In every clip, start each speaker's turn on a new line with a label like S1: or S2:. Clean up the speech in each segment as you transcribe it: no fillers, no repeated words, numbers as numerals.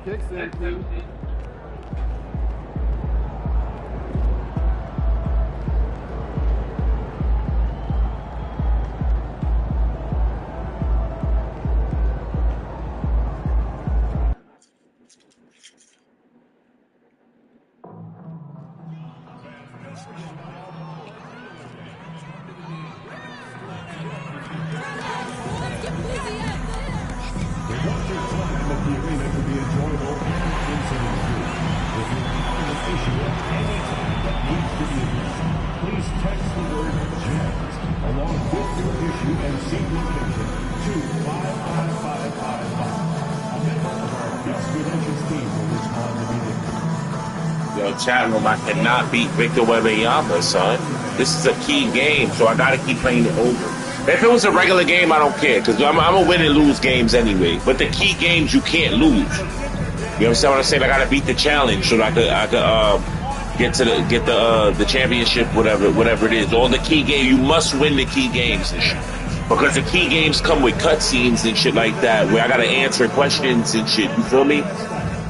S1: Kicks in.
S2: Please text the word jazz along with your issue and seat location to 55555. A member of our guest relations team will respond immediately.
S3: Yo, chat room, I cannot beat Victor Wembanyama, son. This is a key game, so I gotta keep playing it over. If it was a regular game, I don't care, because I'm gonna win and lose games anyway. But the key games, you can't lose. You understand what I'm saying? I gotta beat the challenge so that I could get the championship, whatever it is. All the key games, you must win the key games and shit. Because the key games come with cutscenes and shit like that, where I gotta answer questions and shit. You feel me?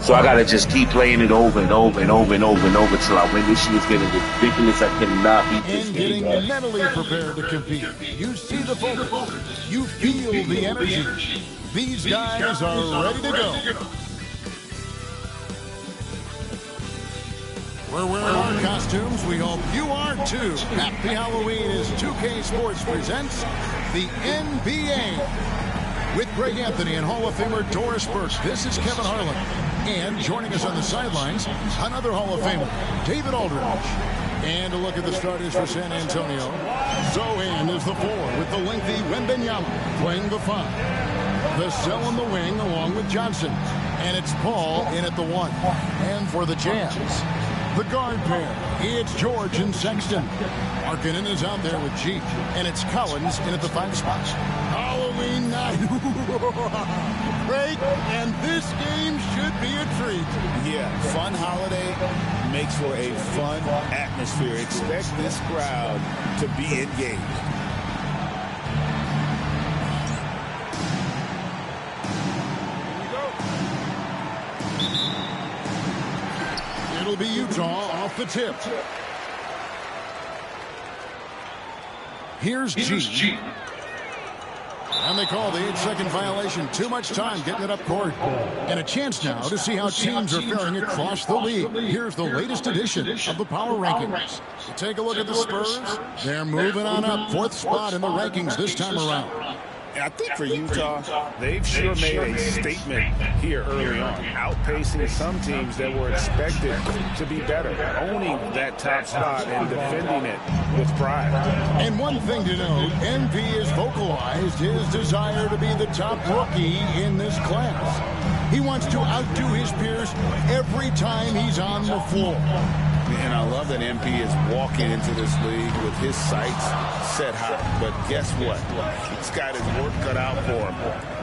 S3: So I gotta just keep playing it over and over and over and over and over till I win. This shit is getting ridiculous. I cannot beat this game.
S1: And getting mentally prepared to compete. You see the focus. You feel the energy. These guys are ready to go. We're wearing our costumes. We hope you are too. Happy Halloween as 2K Sports presents the NBA. With Greg Anthony and Hall of Famer Doris Burke, this is Kevin Harlan. And joining us on the sidelines, another Hall of Famer, David Aldridge. And a look at the starters for San Antonio. Zohan is the 4 with the lengthy Wembanyama playing the 5. Vassell in the wing along with Johnson. And it's Paul in at the 1. And for the Jazz, the guard pair, it's George and Sexton. Markkanen is out there with G. And it's Collins in at the 5 spot. Halloween night. Great. And this game should be a treat.
S4: Yeah, fun holiday makes for a fun atmosphere. Expect this crowd to be engaged.
S1: It'll be Utah off the tip. Here's G. And they call the 8-second violation. Too much time getting it up court. And a chance now to see how teams are faring across the league. Here's the latest edition of the Power Rankings. Take a look at the Spurs. They're moving on up. 4th spot in the rankings this time around.
S4: And I think for Utah, they've sure made a statement here early on, outpacing some teams that were expected to be better, owning that top spot and defending it with pride.
S1: And one thing to note, MP has vocalized his desire to be the top rookie in this class. He wants to outdo his peers every time he's on the floor.
S4: And I love that MP is walking into this league with his sights set high. But guess what? He's got his work cut out for him.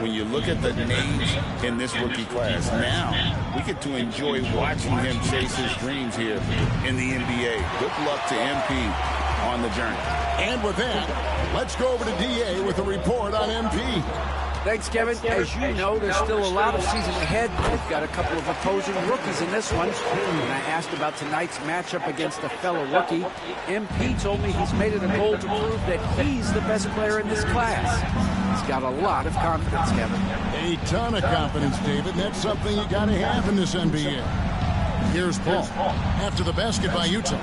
S4: When you look at the names in this rookie class, now we get to enjoy watching him chase his dreams here in the NBA. Good luck to MP on the journey.
S1: And with that, let's go over to DA with a report on MP.
S5: Thanks, Kevin. As you know, there's still a lot of season ahead. We've got a couple of opposing rookies in this one. When I asked about tonight's matchup against a fellow rookie, MP told me he's made it a goal to prove that he's the best player in this class. He's got a lot of confidence, Kevin.
S1: A ton of confidence, David. That's something you got to have in this NBA. Here's Paul after the basket by Utah.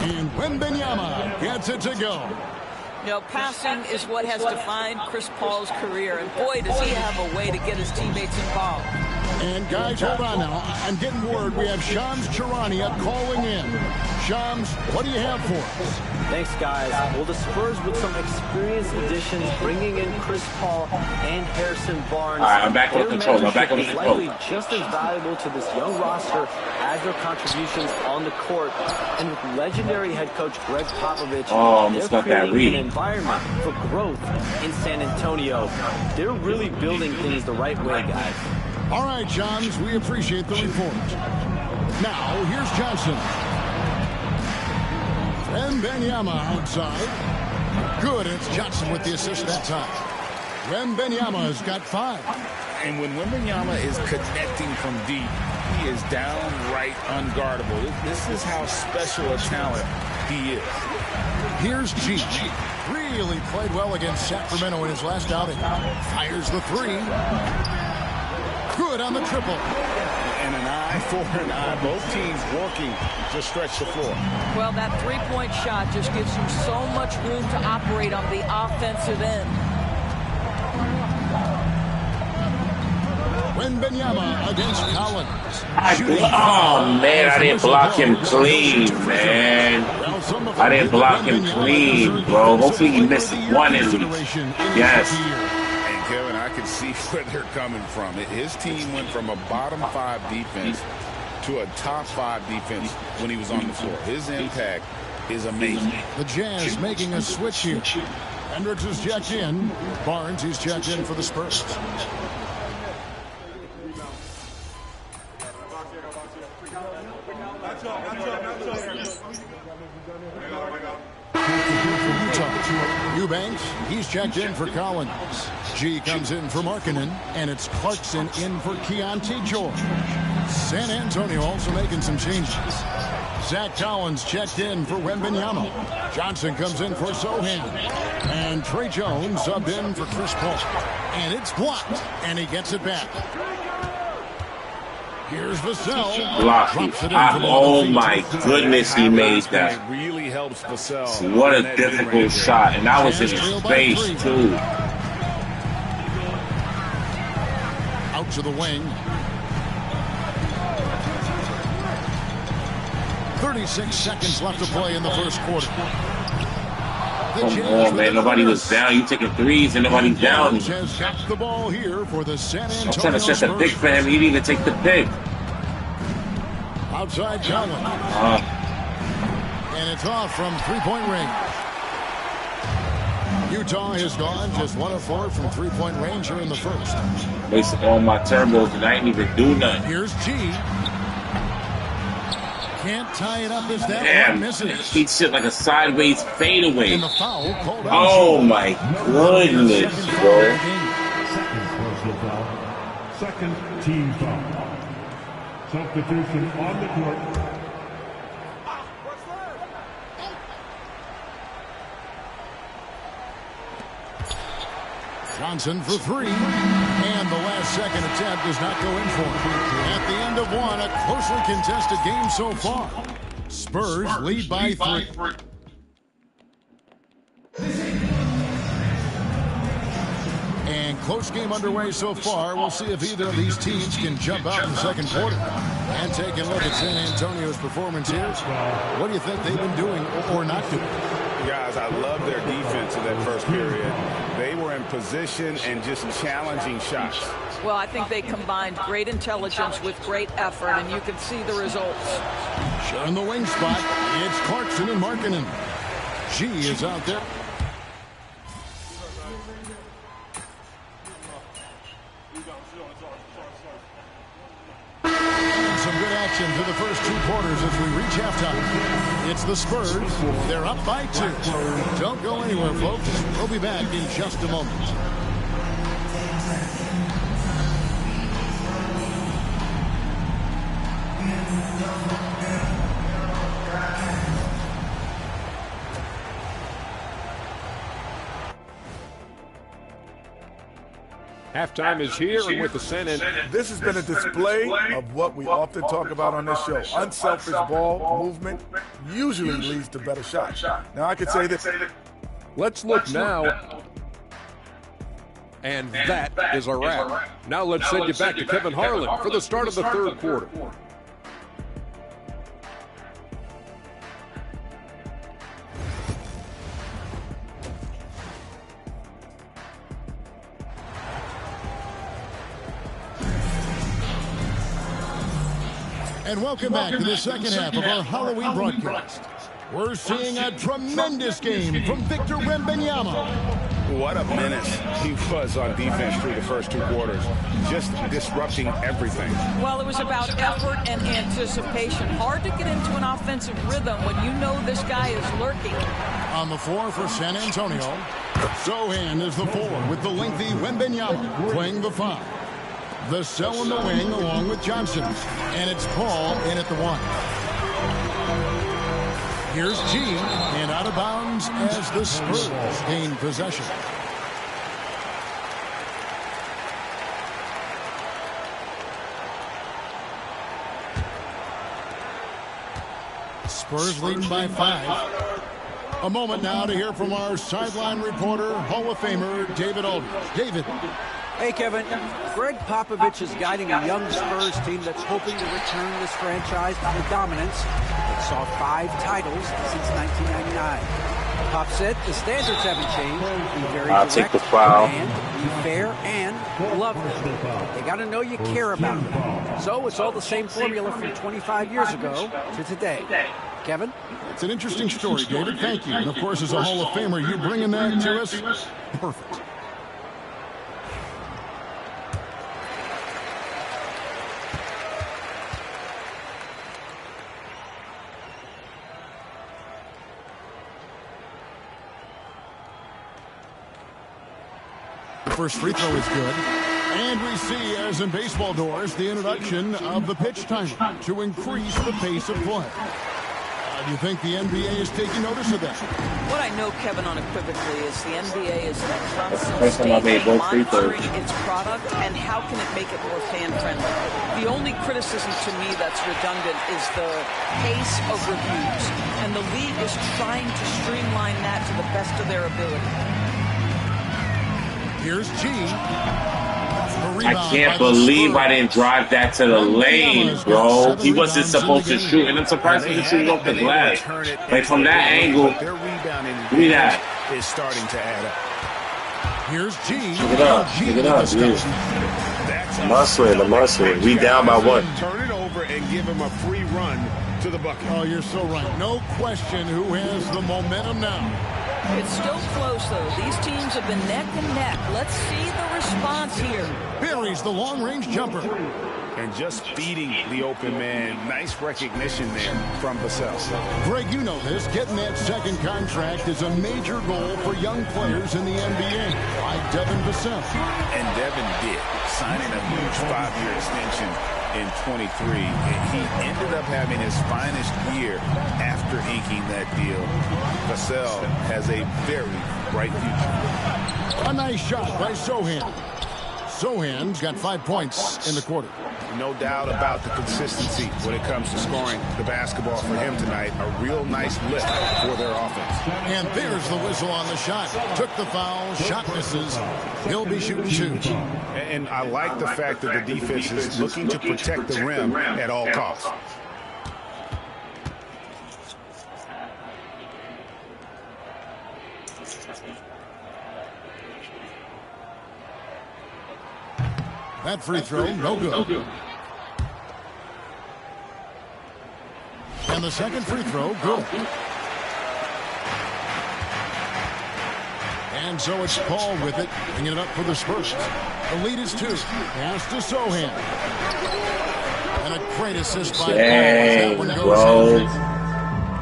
S1: And Wembanyama gets it to go.
S6: You know, passing is what has defined Chris Paul's career, and boy, does he have a way to get his teammates involved.
S1: And guys, hold on now. I'm getting word we have Shams Charania calling in. Shams, what do you have for us?
S7: Thanks, guys. Well, the Spurs with some experienced additions, bringing in Chris Paul and Harrison Barnes.
S3: All right, I'm back on the control.
S7: Likely just as valuable to this young roster as their contributions on the court. And with legendary head coach Greg Popovich, they're creating an environment for growth in San Antonio. They're really building things the right way, guys.
S1: All right, Johns, we appreciate the report. Now, here's Johnson. Wembanyama outside. Good, and it's Johnson with the assist that time. Wembanyama has got 5.
S4: And when Wembanyama is connecting from deep, he is downright unguardable. This is how special a talent he is.
S1: Here's G. Really played well against Sacramento in his last outing. Fires the 3. Good on the triple.
S4: And an eye for an eye. Both teams working to stretch the floor.
S6: Well, that three-point shot just gives you so much room to operate on the offensive end.
S1: Wembanyama against Collins.
S3: Oh, man, I didn't block him clean, man. I didn't block him clean, bro. Hopefully he missed one at least. Yes.
S4: And Kevin, I can see where they're coming from. His team went from a bottom 5 defense to a top 5 defense when he was on the floor. His impact is amazing.
S1: The Jazz making a switch here. Hendricks is checked in. Barnes, he's checked in for the Spurs. Eubanks, he's checked in for Collins. G comes in for Markkanen, and it's Clarkson in for Keontae George. San Antonio also making some changes. Zach Collins checked in for Wembanyama. Johnson comes in for Sohan. And Trey Jones subbed in for Chris Paul. And it's blocked, and he gets it back. Here's Vassell.
S3: Blocking. Oh my goodness, he made that.
S4: Really helps Vassell.
S3: What a difficult shot. And that was in his face, too.
S1: Out to the wing. 36 seconds left to play in the first quarter.
S3: Come on, man. Nobody was down. You taking threes and nobody's down.
S1: Has got the ball here for the San Antonio
S3: I'm trying to set the pick for him. He didn't even take the pick.
S1: Outside Collins. And it's off from three-point range. Utah has gone just 1 of 4 from three-point range here in the first.
S3: Wasted all my turbos and I didn't even do nothing.
S1: Here's G. Can't tie it up as that
S3: Damn,
S1: one misses.
S3: he shit like a sideways fadeaway.
S1: And the foul called out.
S3: Oh my goodness, bro.
S2: Second team foul. Substitution on the court.
S1: Johnson for 3. And the last second attempt does not go in for him. At the end of one, a closely contested game so far. Spurs lead by 3. And close game underway so far. We'll see if either of these teams can jump out in the second quarter. And taking a look at San Antonio's performance here. What do you think they've been doing or not doing?
S4: Guys, I love their defense in that first period. They were in position and just challenging shots.
S6: Well, I think they combined great intelligence with great effort, and you can see the results.
S1: Sharing the wing spot, it's Clarkson and Markkanen. G is out there. Some good action through the first 2 quarters as we reach halftime. It's the Spurs. They're up by 2. Don't go anywhere, folks. We'll be back in just a moment.
S8: Halftime is here, and with the San Antonio.
S9: This has been a display of what we often talk about on this show. Unselfish ball movement usually leads to better shots. Now, I could say this.
S8: Let's look now. And that is a wrap. Now let's send you back to Kevin Harlan for the start of the third quarter.
S1: And welcome back to the second half of our Halloween broadcast. We're seeing a tremendous game from Victor Wembanyama.
S4: What a menace he was on defense through the first 2 quarters, just disrupting everything.
S6: Well, it was about effort and anticipation. Hard to get into an offensive rhythm when you know this guy is lurking.
S1: On the floor for San Antonio, Sohan is the 4 with the lengthy Wembanyama playing the 5. The cell in the wing along with Johnson. And it's Paul in at the 1. Here's G, and out of bounds as the Spurs gain possession. Spurs leading by 5. A moment now to hear from our sideline reporter, Hall of Famer David Aldridge. David.
S5: Hey, Kevin. Greg Popovich is guiding a young Spurs team that's hoping to return this franchise to the dominance that saw 5 titles since 1999. Pop said the standards haven't changed. Be very
S3: I'll
S5: direct,
S3: take the foul.
S5: and be fair, and love them. They got to know you care about them. So it's all the same formula from 25 years ago to today. Kevin?
S1: It's an interesting story, David. Thank you. And, of course, as a Hall of Famer, you bringing that to us? Perfect. The first free throw is good. And we see, as in baseball doors, the introduction of the pitch timer to increase the pace of play. Do you think the NBA is taking notice of that?
S6: What I know, Kevin, unequivocally, is the NBA is in a constant state of monitoring its product and how can it make it more fan-friendly. The only criticism to me that's redundant is the pace of reviews, and the league is trying to streamline that to the best of their ability.
S1: Here's G.
S3: I can't believe I didn't drive that to the lane, bro. He wasn't supposed to shoot, and I'm surprised he was shooting off the glass. Like, from that angle, give me that.
S4: Is starting to add up.
S1: Here's G.
S3: Pick it up, dude. Muscle. We down by 1.
S4: Turn it over and give him a free run to the bucket.
S1: Oh, you're so right. No question who has the momentum now.
S6: It's still close, though. These teams have been neck and neck. Let's see the response here.
S1: Buries the long-range jumper.
S4: And just feeding the open man. Nice recognition there from Vassell.
S1: Greg, you know this. Getting that second contract is a major goal for young players in the NBA, like Devin Vassell.
S4: And Devin did, signing a huge 5-year extension in 23. He ended up having his finest year after inking that deal. Vassell has a very bright future.
S1: A nice shot by Sohan. Sohan's got 5 points in the quarter.
S4: No doubt about the consistency when it comes to scoring the basketball for him tonight. A real nice lift for their offense.
S1: And there's the whistle on the shot. Took the foul, shot misses. He'll be shooting 2.
S4: And I like the fact that the defense is looking to protect the rim at all costs.
S1: That free throw, no good. And the second free throw, good. And so it's Paul with it, bringing it up for the Spurs. The lead is 2. Pass to Sohan. And a great assist by Paul. That one goes in.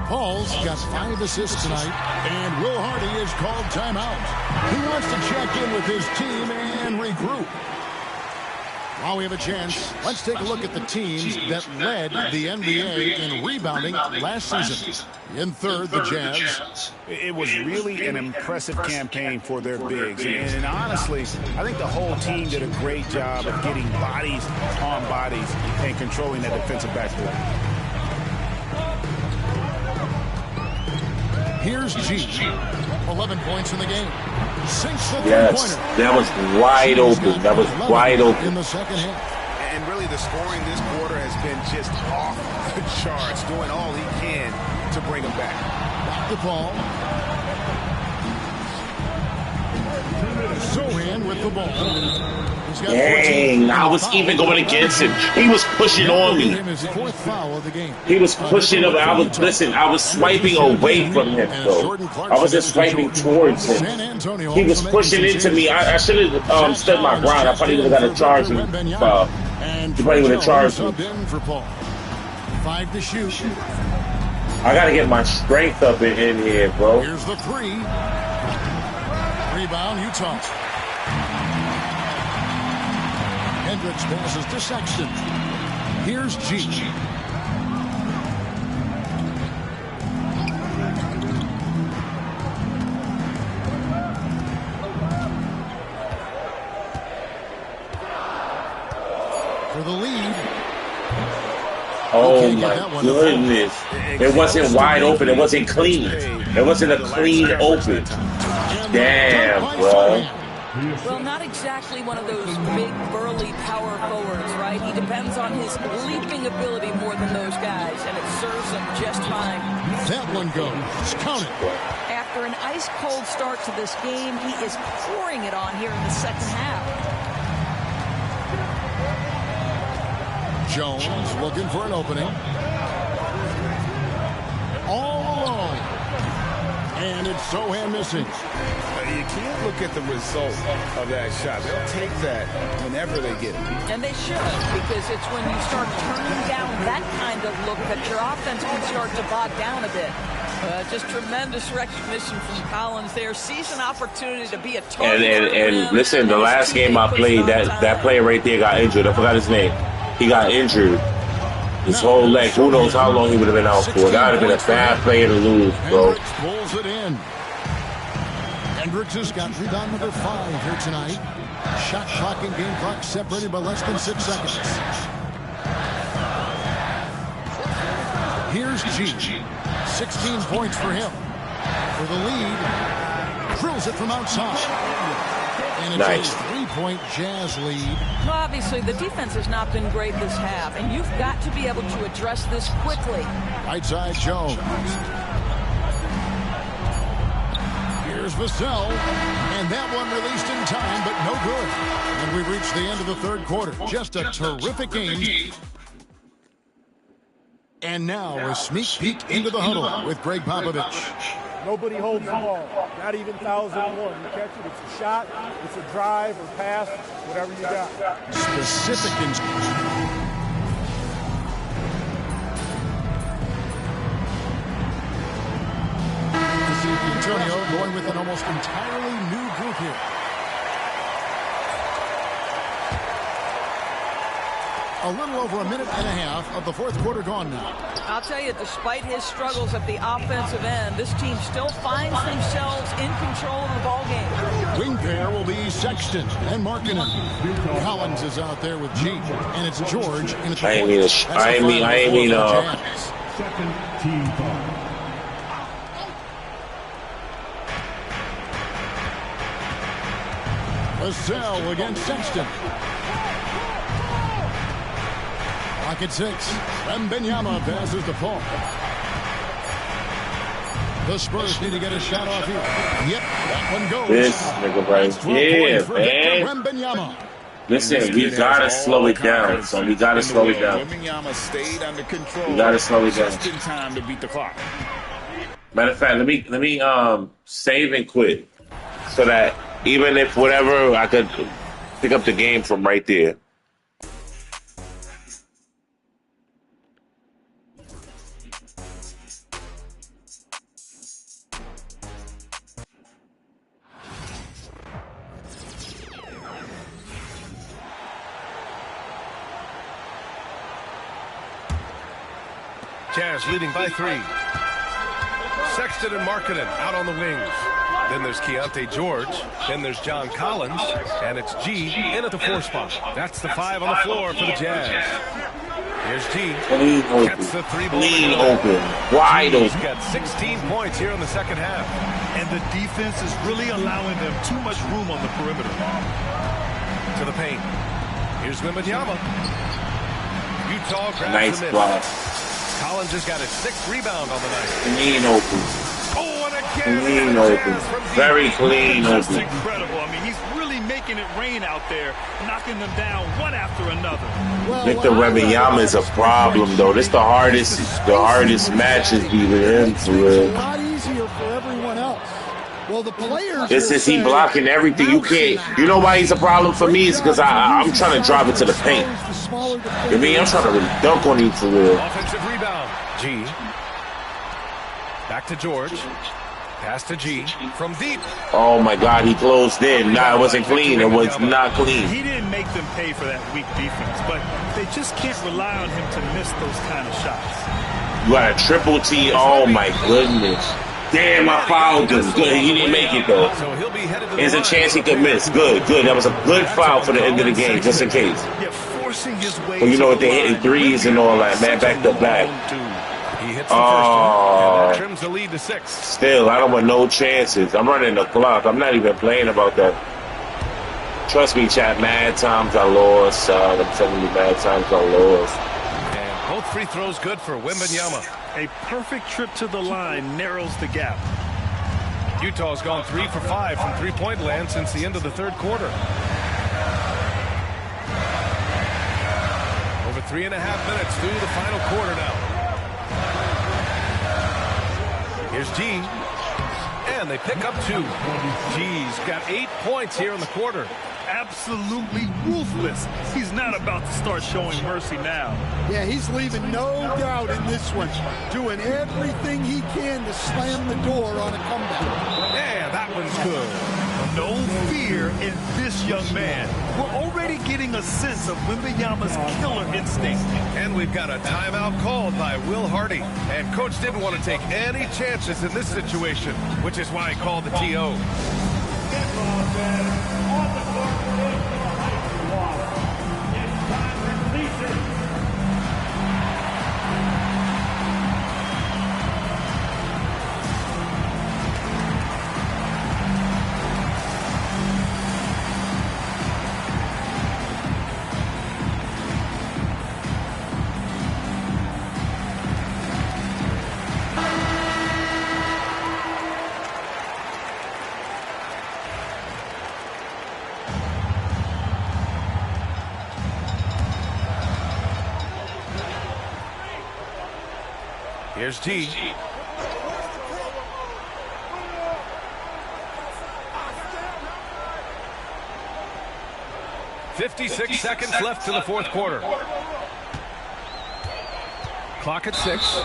S1: Paul's got 5 assists tonight, and Will Hardy is called timeout. He wants to check in with his team and regroup. While we have a chance, let's take a look at the teams that led the NBA in rebounding last season. In third, the Jazz.
S4: It was really an impressive campaign for their bigs. And honestly, I think the whole team did a great job of getting bodies on bodies and controlling that defensive backcourt.
S1: Here's G. 11 points in the game. Sinks the
S3: Yes, that was wide open. That was wide open.
S1: In the second half.
S4: And really the scoring this quarter has been just off the charts, doing all he can to bring him back.
S1: Back to Paul. Sohan with the ball.
S3: Dang, I was even going against him. He was pushing on me. He was pushing up. I was swiping away from him, though. I wasn't swiping towards him. He was pushing into me. I should have stood my ground. I probably would have got a charge. He probably would have charged me.
S1: 5 to shoot.
S3: I got to get my strength up in here, bro.
S1: Here's the 3. Rebound, Utah. Hendricks passes to Sexton. Here's G. For the lead.
S3: Oh my goodness. It wasn't wide open. It wasn't clean. It wasn't a clean open. Damn, bro.
S6: Well, not exactly one of those big, burly power forwards, right? He depends on his leaping ability more than those guys, and it serves him just fine.
S1: That one goes. Count it.
S6: After an ice-cold start to this game, he is pouring it on here in the second half.
S1: Jones looking for an opening. All alone. And it's Sohan missing.
S4: You can't look at the result of that shot. They'll take that whenever they get it.
S6: And they should, because it's when you start turning down that kind of look that your offense can start to bog down a bit. Just tremendous recognition from Collins there. Sees an opportunity to be a target.
S3: And listen, the last game I played, that player right there got injured. I forgot his name. He got injured. His whole leg. Who knows how long he would have been out for. That would have been a bad player to lose, bro.
S1: Hendricks pulls it in. Hendricks has got rebound number 5 here tonight. Shot clock and game clock separated by less than 6 seconds. Here's G. 16 points for him. For the lead. Drills it from outside. And it's
S3: nice.
S1: a 3-point Jazz lead.
S6: Well, obviously, the defense has not been great this half, and you've got to be able to address this quickly.
S1: Right side, Jones. Here's Vassell, and that one released in time, but no good. And we've reached the end of the third quarter. Just a terrific game. And now a sneak peek into the huddle with Greg Popovich.
S10: Nobody holds the ball, not even 1,001. You catch it, it's a shot, it's a drive or pass, whatever you got.
S1: Specific Antonio going with an almost entirely new group here. A little over a minute and a half of the fourth quarter gone now.
S6: I'll tell you, despite his struggles at the offensive end, this team still finds themselves in control of the ball game.
S1: Wing pair will be Sexton and Markkanen. Collins is out there with G, and it's George in the
S3: Second
S2: team foul.
S1: Vassell against Sexton. Clock at 6. Wembanyama passes to Paul. The Spurs need to get a shot off here. Yep, that one goes.
S3: This nigga right here, man.
S1: Wembanyama.
S3: Listen, we gotta slow it down. So we gotta slow it down.
S4: Wembanyama stayed under control.
S3: We gotta slow it down.
S4: Just in time to beat the clock.
S3: Matter of fact, let me save and quit, so that even if whatever, I could pick up the game from right there.
S8: Jazz leading by 3. Sexton and Markkanen out on the wings. Then there's Keontae George. Then there's John Collins. And it's G in at the 4 spot. That's the 5 on the floor for the Jazz. Here's G. Gets the 3 ball.
S3: Clean open. Wide open.
S8: He's got 16 points here in the second half.
S2: And the defense is really allowing them too much room on the perimeter.
S8: To the paint. Here's Wembanyama. Utah grabs
S3: Nice
S8: the miss.
S3: block.
S8: Collins has got his 6th rebound on the night.
S3: Clean open.
S8: Oh, and again
S3: Clean open. Very clean
S11: Just
S3: open.
S11: incredible. I mean, he's really making it rain out there, knocking them down one after another.
S3: Victor Wembanyama is a problem, though. This the hardest matches we've been in for real.
S1: A lot easier for everyone else. Well, the players.
S3: It's just he blocking everything. You can't. You know why he's a problem for me? Is because I'm trying to drive it to the paint. I mean, I'm trying to really dunk on you for real.
S8: Offensive rebound. G. Back to George. Pass to G from deep.
S3: Oh my God, he closed in. Nah, it wasn't clean. It was not clean.
S11: He didn't make them pay for that weak defense, but they just can't rely on him to miss those kind of shots.
S3: You got a triple T. Oh my goodness. Damn, I fouled him. Good, he didn't make it though. There's a chance he could miss. Good. That was a good foul for the end of the game, just in case. But you know what, they hitting threes and all that, man, back to back. Oh,
S8: trims the lead to 6.
S3: Still, I don't want no chances. I'm running the clock. I'm not even playing about that. Trust me, chat, mad times I lost. I'm telling you, mad times I lost.
S8: And both free throws good for Wembanyama.
S11: A perfect trip to the line narrows the gap.
S8: Utah's gone 3 for 5 from three-point land since the end of the third quarter. Over 3.5 minutes through the final quarter now. Here's G. And they pick up 2. G's got 8 points here in the quarter.
S11: Absolutely ruthless. He's not about to start showing mercy now.
S1: Yeah, he's leaving no doubt in this one. Doing everything he can to slam the door on a comeback.
S8: Yeah, that one's good.
S11: No fear in this young man. We're already getting a sense of Wembanyama's killer instinct.
S8: And we've got a timeout called by Will Hardy. And Coach didn't want to take any chances in this situation, which is why he called the TO. Here's G. "56 seconds left to the fourth quarter. Clock at 6.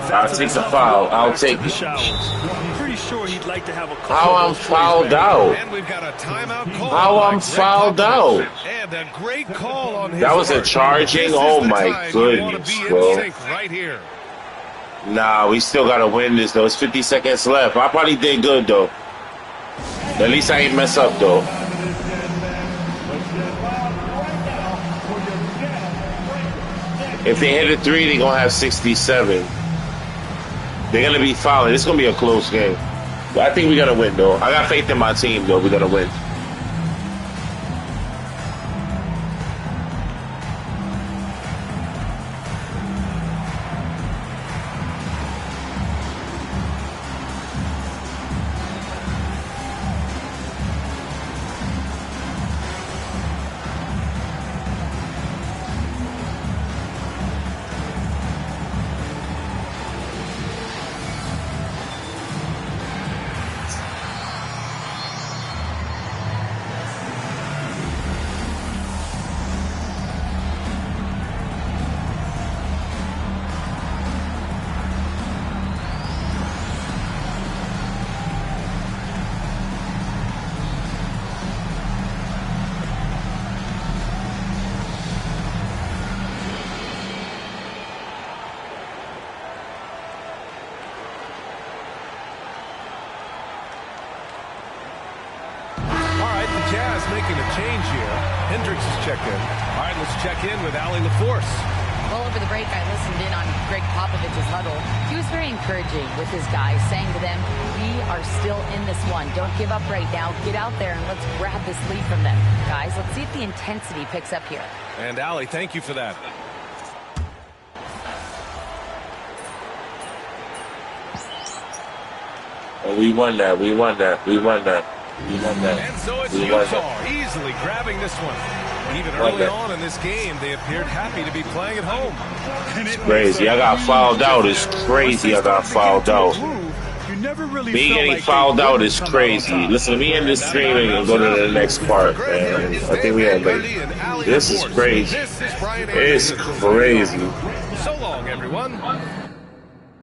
S3: I'll take the foul. I'll take it.
S11: Pretty sure he'd like to have a call.
S3: How I'm fouled out.
S8: And we've got a timeout call.
S3: How I'm fouled out.
S8: And a great call on his
S3: That was a
S8: part.
S3: charging.
S8: This
S3: Oh
S8: is the
S3: my
S8: time you
S3: goodness,
S8: want to be
S3: bro.
S8: in sync right here.
S3: Nah, we still gotta win this though. It's 50 seconds left. I probably did good though. At least I ain't mess up though. If they hit a 3, they're gonna have 67. They're gonna be fouling. It's gonna be a close game. But I think we're gonna win though. I got faith in my team though. We're gonna win.
S8: Jazz making a change here. Hendricks is checked in. All right, let's check in with Allie LaForce.
S12: Well, over the break, I listened in on Greg Popovich's huddle. He was very encouraging with his guys, saying to them, we are still in this one. Don't give up right now. Get out there and let's grab this lead from them. Guys, let's see if the intensity picks up here.
S8: And Allie, thank you for that.
S3: Oh, we won that. We won that. We won that. We won that.
S8: And so it's
S3: We won
S8: Utah
S3: that.
S8: easily grabbing this one. Even early on in this game, they appeared happy to be playing at home.
S3: It's crazy. I got fouled out. It's crazy. I got fouled out. Me getting fouled out is crazy. Listen, me end this stream and go to the next part, man. I think we had like, this is crazy. It's crazy.
S8: So long, everyone.